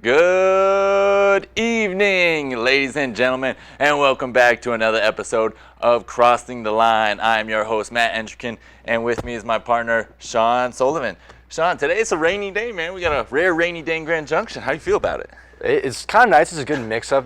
Good evening, ladies and gentlemen, and welcome back to another episode of Crossing the Line. I am your host, Matt Entrikin, and with me is my partner, Sean Sullivan. Sean, today it's a rainy day, man. We got a rare rainy day in Grand Junction. How do you feel about it? It's kind of nice. It's a good mix-up.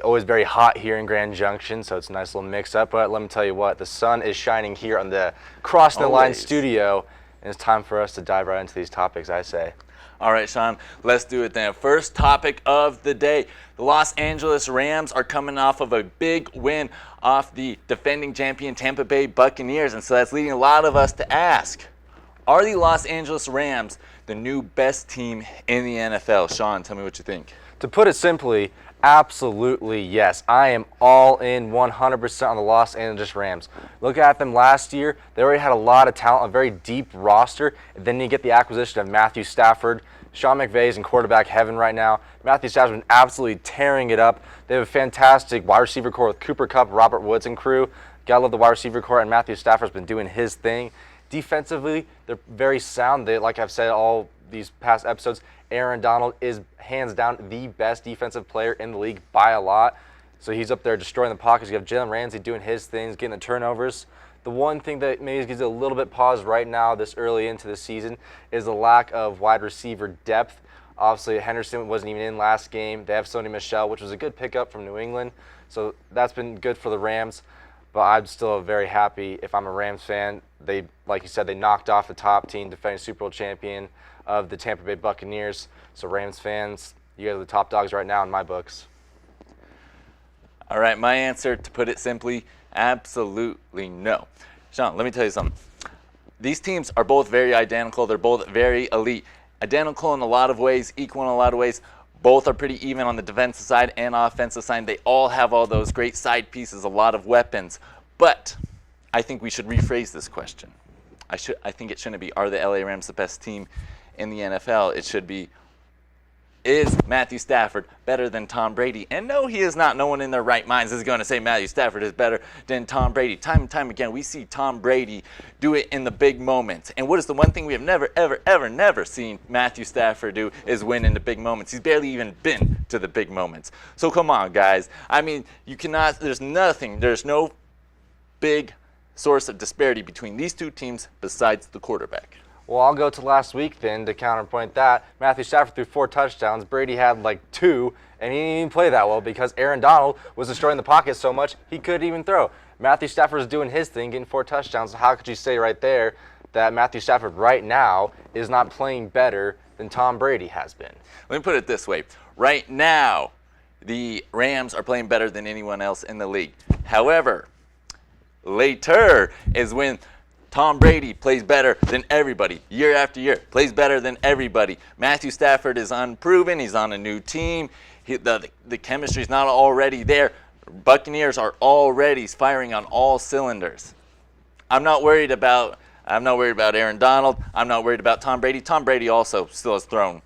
Always very hot here in Grand Junction, so it's a nice little mix-up. But let me tell you what, the sun is shining here on the Crossing the Line studio, and it's time for us to dive right into these topics, I say. All right, Sean, let's do it then. First topic of the day. The Los Angeles Rams are coming off of a big win off the defending champion Tampa Bay Buccaneers, and so that's leading a lot of us to ask, are the Los Angeles Rams the new best team in the NFL? Sean, tell me what you think. To put it simply, absolutely yes. I am all in 100% on the Los Angeles Rams. Look at them last year. They already had a lot of talent, a very deep roster. And then you get the acquisition of Matthew Stafford. Sean McVay's in quarterback heaven right now. Matthew Stafford's been absolutely tearing it up. They have a fantastic wide receiver core with Cooper Kupp, Robert Woods, and crew. Gotta love the wide receiver core, and Matthew Stafford's been doing his thing. Defensively, they're very sound. Like I've said all these past episodes, Aaron Donald is hands down the best defensive player in the league by a lot. So he's up there destroying the pockets. You have Jalen Ramsey doing his things, getting the turnovers. The one thing that maybe gives it a little bit pause right now this early into the season is the lack of wide receiver depth. Obviously, Henderson wasn't even in last game. They have Sony Michel, which was a good pickup from New England. So that's been good for the Rams. But I'm still very happy if I'm a Rams fan. They, like you said, they knocked off the top team, defending Super Bowl champion of the Tampa Bay Buccaneers. So Rams fans, you guys are the top dogs right now in my books. All right, my answer, to put it simply, absolutely no. Sean, let me tell you something. These teams are both very identical. They're both very elite. Identical in a lot of ways, equal in a lot of ways. Both are pretty even on the defensive side and offensive side. They all have all those great side pieces, a lot of weapons. But I think we should rephrase this question. I think it shouldn't be, are the LA Rams the best team in the NFL? It should be, is Matthew Stafford better than Tom Brady? And no, he is not. No one in their right minds is going to say Matthew Stafford is better than Tom Brady. Time and time again, we see Tom Brady do it in the big moments. And what is the one thing we have never, ever, ever, never seen Matthew Stafford do is win in the big moments. He's barely even been to the big moments. So come on, guys. I mean, you cannot, there's no big source of disparity between these two teams besides the quarterback. Well, I'll go to last week then to counterpoint that. Matthew Stafford threw 4 touchdowns. Brady had like 2, and he didn't even play that well because Aaron Donald was destroying the pocket so much he couldn't even throw. Matthew Stafford was doing his thing, getting 4 touchdowns. So how could you say right there that Matthew Stafford right now is not playing better than Tom Brady has been? Let me put it this way. Right now, the Rams are playing better than anyone else in the league. However, later is when Tom Brady plays better than everybody, year after year, plays better than everybody. Matthew Stafford is unproven. He's on a new team. The chemistry's not already there. Buccaneers are already firing on all cylinders. I'm not worried about Aaron Donald. I'm not worried about Tom Brady. Tom Brady also still has thrown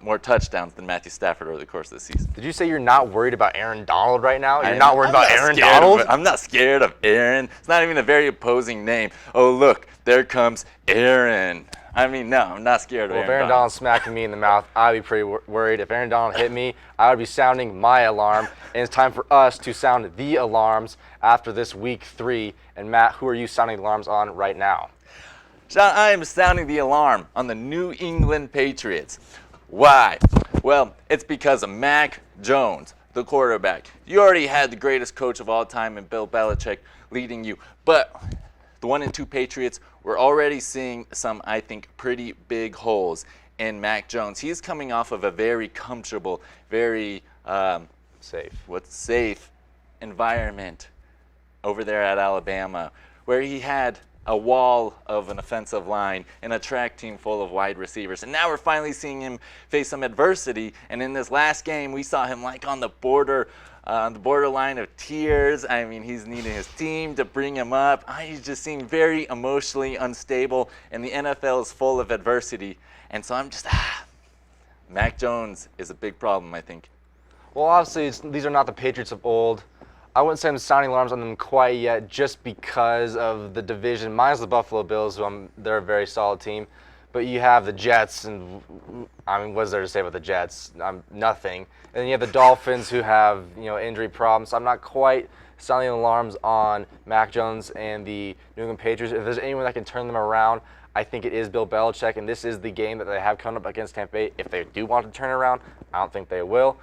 more touchdowns than Matthew Stafford over the course of the season. Did you say you're not worried about Aaron Donald right now? You're not worried about Aaron Donald? I'm not scared of Aaron. It's not even a very opposing name. Oh, look, there comes Aaron. I mean, no, I'm not scared of Aaron Donald. If Aaron Donald's smacking me in the mouth, I'd be pretty worried. If Aaron Donald hit me, I would be sounding my alarm. And it's time for us to sound the alarms after this week 3. And Matt, who are you sounding the alarms on right now? Sean, I am sounding the alarm on the New England Patriots. Why? Well, it's because of Mac Jones, the quarterback. You already had the greatest coach of all time in Bill Belichick leading you. But the 1-2 Patriots, we're already seeing some, I think, pretty big holes in Mac Jones. He's coming off of a very comfortable, very safe environment over there at Alabama, where he had a wall of an offensive line and a track team full of wide receivers. And now we're finally seeing him face some adversity. And in this last game, we saw him like on the borderline of tears. I mean, he's needing his team to bring him up. He's just seemed very emotionally unstable, and the NFL is full of adversity. And so I'm just, Mac Jones is a big problem, I think. Well, obviously, these are not the Patriots of old. I wouldn't say I'm sounding alarms on them quite yet just because of the division. Minus the Buffalo Bills, they're a very solid team. but you have the Jets, and I mean, what's there to say about the Jets? Nothing. And then you have the Dolphins, who have injury problems. So I'm not quite sounding alarms on Mac Jones and the New England Patriots. If there's anyone that can turn them around, I think it is Bill Belichick, and this is the game that they have coming up against Tampa Bay. If they do want to turn it around, I don't think they will.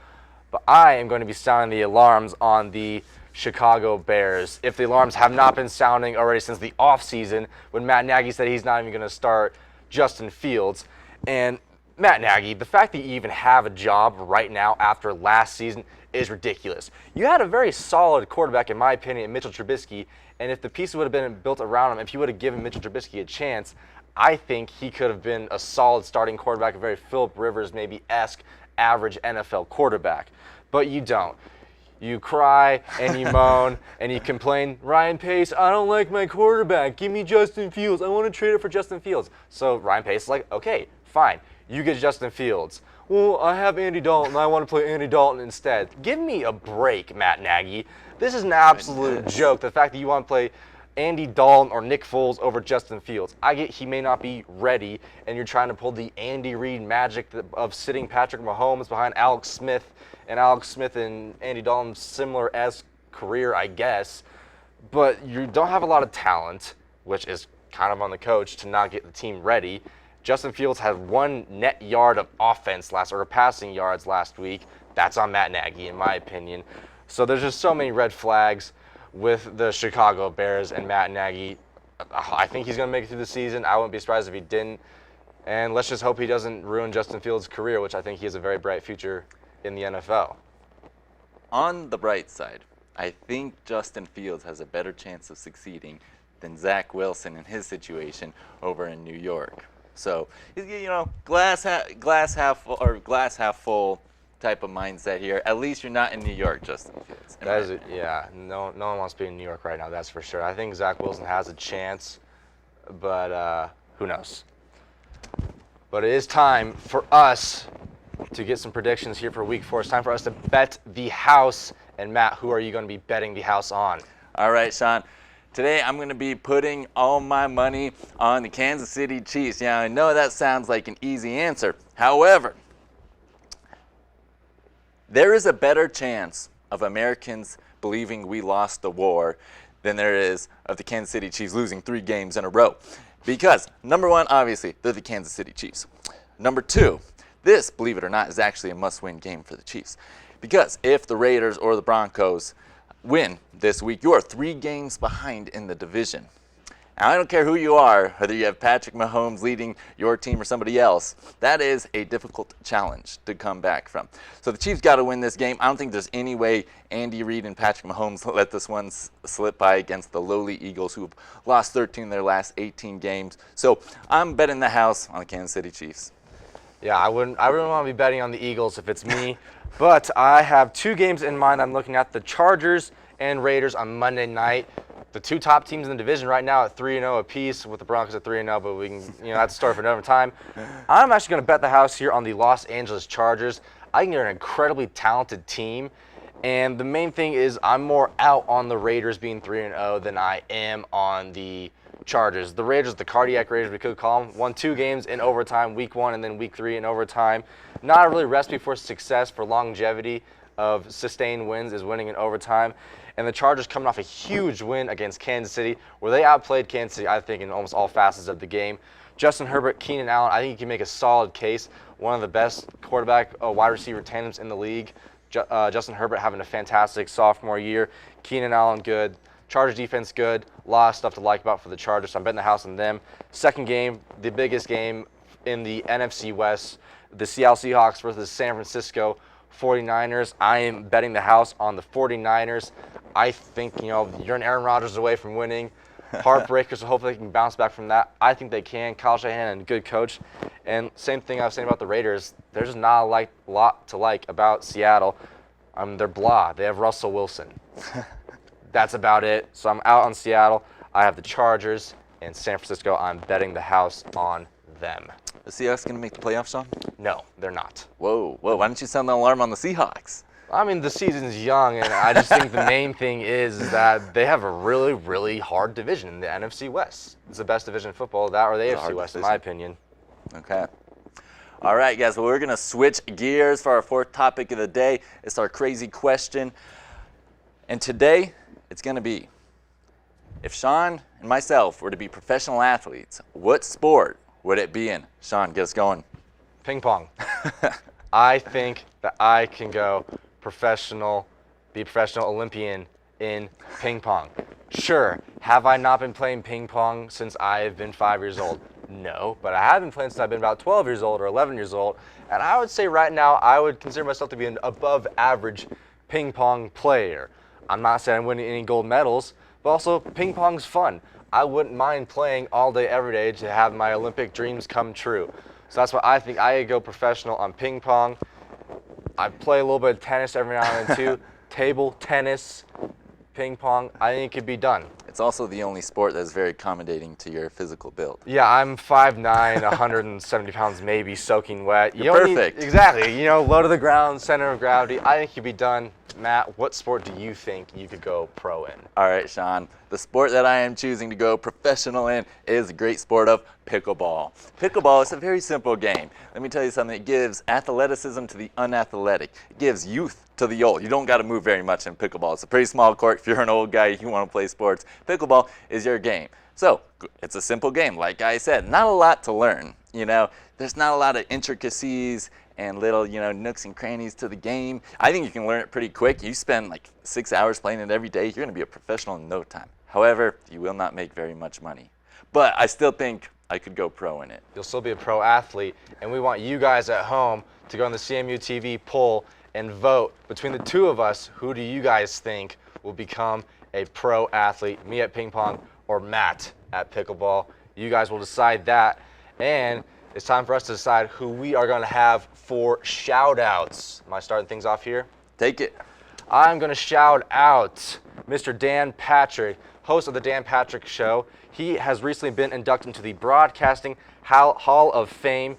But I am going to be sounding the alarms on the Chicago Bears. If the alarms have not been sounding already since the offseason, when Matt Nagy said he's not even going to start Justin Fields. And Matt Nagy, the fact that you even have a job right now after last season is ridiculous. You had a very solid quarterback, in my opinion, Mitchell Trubisky, and if the pieces would have been built around him, if you would have given Mitchell Trubisky a chance, I think he could have been a solid starting quarterback, a very Phillip Rivers maybe-esque average NFL quarterback. But you don't. You cry and you moan and you complain, Ryan Pace, I don't like my quarterback. Give me Justin Fields. I want to trade it for Justin Fields. So Ryan Pace is like, okay, fine. You get Justin Fields. Well, I have Andy Dalton. I want to play Andy Dalton instead. Give me a break, Matt Nagy. This is an absolute joke. The fact that you want to play Andy Dalton or Nick Foles over Justin Fields. I get he may not be ready, and you're trying to pull the Andy Reid magic of sitting Patrick Mahomes behind Alex Smith, and Andy Dalton's similar-esque career, I guess. But you don't have a lot of talent, which is kind of on the coach to not get the team ready. Justin Fields had 1 net yard of offense passing yards last week. That's on Matt Nagy, in my opinion. So there's just so many red flags with the Chicago Bears and Matt Nagy. I think he's going to make it through the season. I wouldn't be surprised if he didn't. And let's just hope he doesn't ruin Justin Fields' career, which I think he has a very bright future in the NFL. On the bright side, I think Justin Fields has a better chance of succeeding than Zach Wilson in his situation over in New York. So, glass half full or glass half full type of mindset here. At least you're not in New York, Justin Fields. That is it. Yeah, no one wants to be in New York right now. That's for sure. I think Zach Wilson has a chance, but who knows? But it is time for us to get some predictions here for Week 4. It's time for us to bet the house. And Matt, who are you going to be betting the house on? All right, Sean. Today I'm going to be putting all my money on the Kansas City Chiefs. Yeah, I know that sounds like an easy answer. However, there is a better chance of Americans believing we lost the war than there is of the Kansas City Chiefs losing 3 games in a row. Because, number 1, obviously, they're the Kansas City Chiefs. Number 2, this, believe it or not, is actually a must-win game for the Chiefs. Because if the Raiders or the Broncos win this week, you are 3 games behind in the division. Now, I don't care who you are, whether you have Patrick Mahomes leading your team or somebody else, that is a difficult challenge to come back from. So the Chiefs got to win this game. I don't think there's any way Andy Reid and Patrick Mahomes let this one slip by against the lowly Eagles, who have lost 13 of their last 18 games. So I'm betting the house on the Kansas City Chiefs. Yeah, I really want to be betting on the Eagles if it's me. But I have 2 games in mind. I'm looking at the Chargers and Raiders on Monday night. The 2 top teams in the division right now at 3-0 apiece, with the Broncos at 3-0, but we can, that's a story for another time. I'm actually going to bet the house here on the Los Angeles Chargers. I think they're an incredibly talented team, and the main thing is I'm more out on the Raiders being 3-0 than I am on the Chargers. The Raiders, the cardiac Raiders, we could call them, won 2 games in overtime, week 1 and then week 3 in overtime. Not a really recipe for success, for longevity of sustained wins is winning in overtime. And the Chargers coming off a huge win against Kansas City, where they outplayed Kansas City, I think, in almost all facets of the game. Justin Herbert, Keenan Allen, I think you can make a solid case. One of the best quarterback wide receiver tandems in the league. Justin Herbert having a fantastic sophomore year. Keenan Allen, good. Chargers defense, good. A lot of stuff to like about for the Chargers, so I'm betting the house on them. Second game, the biggest game in the NFC West, the Seattle Seahawks versus San Francisco 49ers. I am betting the house on the 49ers. I think, you're an Aaron Rodgers away from winning. Heartbreakers, so hopefully they can bounce back from that. I think they can. Kyle Shanahan, a good coach. And same thing I was saying about the Raiders. There's just not a lot to like about Seattle. They're blah. They have Russell Wilson. That's about it. So I'm out on Seattle. I have the Chargers and San Francisco. I'm betting the house on them. The Seahawks going to make the playoffs, Sean? No, they're not. Whoa. Why don't you sound the alarm on the Seahawks? I mean, the season's young, and I just think the main thing is that they have a really, really hard division in the NFC West. It's the best division in football, that or the AFC West, in my opinion. Okay. All right, guys. Well, we're going to switch gears for our fourth topic of the day. It's our crazy question. And today, it's going to be, if Sean and myself were to be professional athletes, what sport would it be in? Sean, get us going. Ping pong. I think that I can go be a professional Olympian in ping pong. Sure, have I not been playing ping pong since I've been 5 years old? No, but I have been playing since I've been about 12 years old or 11 years old, and I would say right now I would consider myself to be an above average ping pong player. I'm not saying I'm winning any gold medals, but also ping pong's fun. I wouldn't mind playing all day, every day to have my Olympic dreams come true. So that's why I think I could go professional on ping pong. I play a little bit of tennis every now and then too. Table tennis, ping pong, I think it could be done. It's also the only sport that's very accommodating to your physical build. Yeah, I'm 5'9", 170 pounds maybe, soaking wet. You're perfect. Exactly, low to the ground, center of gravity. I think it could be done. Matt, what sport do you think you could go pro in? All right, Sean. The sport that I am choosing to go professional in is the great sport of pickleball. Pickleball is a very simple game. Let me tell you something. It gives athleticism to the unathletic. It gives youth to the old. You don't got to move very much in pickleball. It's a pretty small court. If you're an old guy, you want to play sports, pickleball is your game. So it's a simple game. Like I said, not a lot to learn. There's not a lot of intricacies and little, nooks and crannies to the game. I think you can learn it pretty quick. You spend like 6 hours playing it every day, you're going to be a professional in no time. However, you will not make very much money. But I still think I could go pro in it. You'll still be a pro athlete, and we want you guys at home to go on the CMU-TV poll and vote between the two of us. Who do you guys think will become a pro athlete? Me at ping pong or Matt at pickleball? You guys will decide that. And it's time for us to decide who we are going to have for shout-outs. Am I starting things off here? Take it. I'm going to shout out Mr. Dan Patrick, host of the Dan Patrick Show. He has recently been inducted into the Broadcasting Hall of Fame.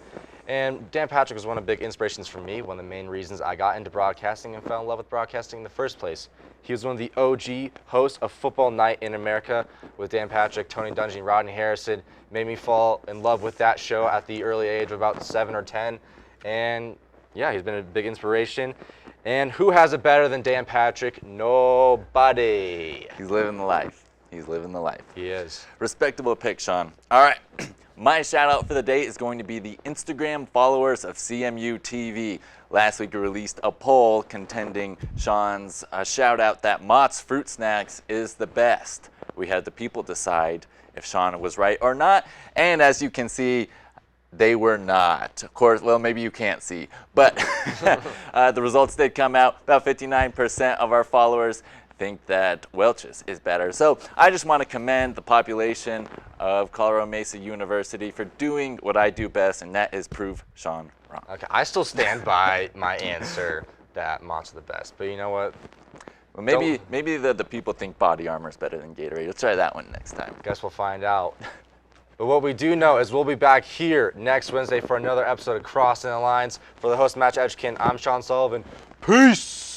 And Dan Patrick was one of the big inspirations for me, one of the main reasons I got into broadcasting and fell in love with broadcasting in the first place. He was one of the OG hosts of Football Night in America with Dan Patrick, Tony Dungy, and Rodney Harrison. Made me fall in love with that show at the early age of about 7 or 10. And yeah, he's been a big inspiration. And who has it better than Dan Patrick? Nobody. He's living the life. He's living the life. He is. Respectable pick, Sean. All right. My shout out for the day is going to be the Instagram followers of CMU-TV. Last week we released a poll contending Sean's shout out that Mott's Fruit Snacks is the best. We had the people decide if Sean was right or not, and as you can see, they were not. Of course, well, maybe you can't see, but the results did come out. About 59% of our followers think that Welch's is better. So I just want to commend the population of Colorado Mesa University for doing what I do best, and that is prove Sean wrong. Okay, I still stand by my answer that Mott's the best, but you know what? Well, maybe the people think Body Armor is better than Gatorade. Let's try that one next time. Guess we'll find out. But what we do know is we'll be back here next Wednesday for another episode of Crossing the Lines. For the host, Matt Edgekin, I'm Sean Sullivan. Peace!